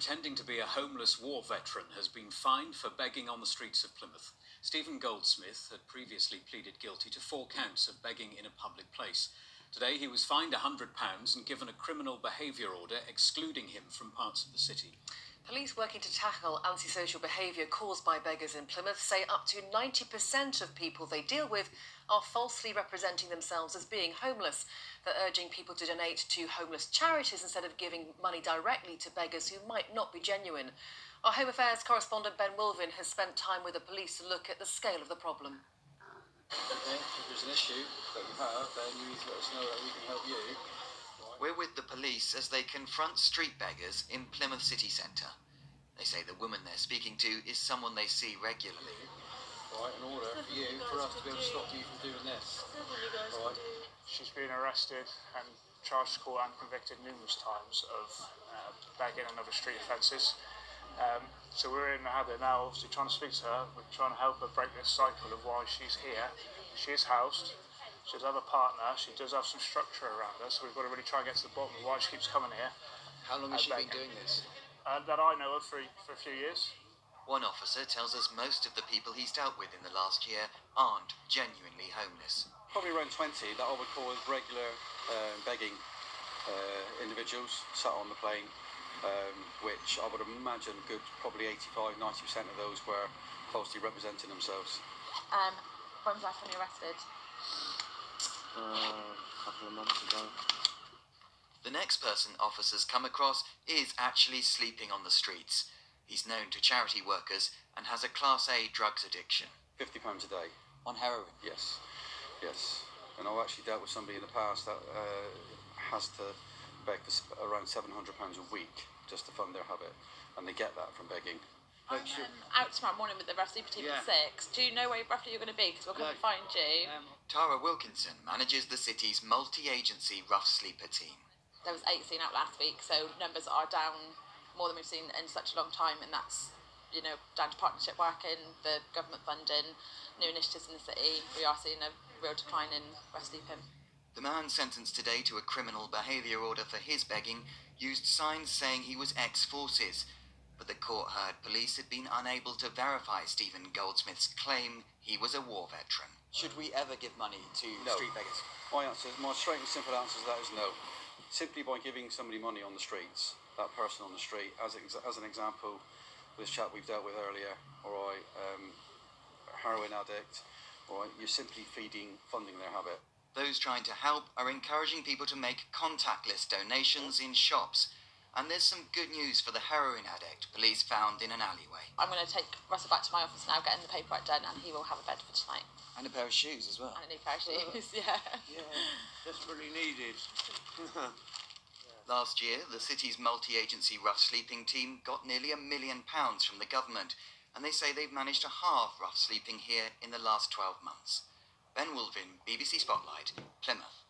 pretending to be a homeless war veteran has been fined for begging on the streets of Plymouth. Stephen Goldsmith had previously pleaded guilty to 4 counts of begging in a public place. Today he was fined £100 and given a criminal behaviour order excluding him from parts of the city. Police working to tackle antisocial behaviour caused by beggars in Plymouth say up to 90% of people they deal with are falsely representing themselves as being homeless. They're urging people to donate to homeless charities instead of giving money directly to beggars who might not be genuine. Our Home Affairs correspondent Ben Wilvin has spent time with the police to look at the scale of the problem. Okay, if there's an issue that you have, then you need to let us know that we can help you. We're with the police as they confront street beggars in Plymouth city centre. They say the woman they're speaking to is someone they see regularly. Right, in order for us to be able to stop you from doing this. Right. She's been arrested and charged to court and convicted numerous times of begging and other street offences. So we're in the habit now, obviously, trying to speak to her. We're trying to help her break this cycle of why she's here. She is housed. She does have a partner. She does have some structure around her, so we've got to really try and get to the bottom of why she keeps coming here. How long has she been doing this? That I know of for a few years. One officer tells us most of the people he's dealt with in the last year aren't genuinely homeless. Probably around 20 that I would call as regular begging individuals sat on the plane, which I would imagine probably 85-90% of those were falsely representing themselves. When was the last time you arrested? A couple of months ago. The next person officers come across is actually sleeping on the streets. He's known to charity workers and has a Class A drugs addiction. £50 a day. On heroin? Yes. And I've actually dealt with somebody in the past that has to beg for around £700 a week just to fund their habit, and they get that from begging. I'm out tomorrow morning with the rescue team at 6. Do you know where roughly you're going to be? Because we'll come and find you. Tara Wilkinson manages the city's multi-agency rough sleeper team. There was 8 seen out last week, so numbers are down more than we've seen in such a long time, and that's, down to partnership working, the government funding, new initiatives in the city. We are seeing a real decline in rough sleeping. The man sentenced today to a criminal behaviour order for his begging used signs saying he was ex-forces, but the court heard police had been unable to verify Stephen Goldsmith's claim he was a war veteran. Should we ever give money to street beggars? My straight and simple answer to that is no. Simply by giving somebody money on the streets, that person on the street, as an example, this chap we've dealt with earlier, alright, heroin addict, alright, you're simply funding their habit. Those trying to help are encouraging people to make contactless donations in shops. And there's some good news for the heroin addict police found in an alleyway. I'm going to take Russell back to my office now, getting the paperwork done, and he will have a bed for tonight. And a pair of shoes as well. And a new pair of shoes, yeah. Desperately needed. Last year, the city's multi-agency rough sleeping team got nearly £1 million from the government, and they say they've managed to halve rough sleeping here in the last 12 months. Ben Wilvin, BBC Spotlight, Plymouth.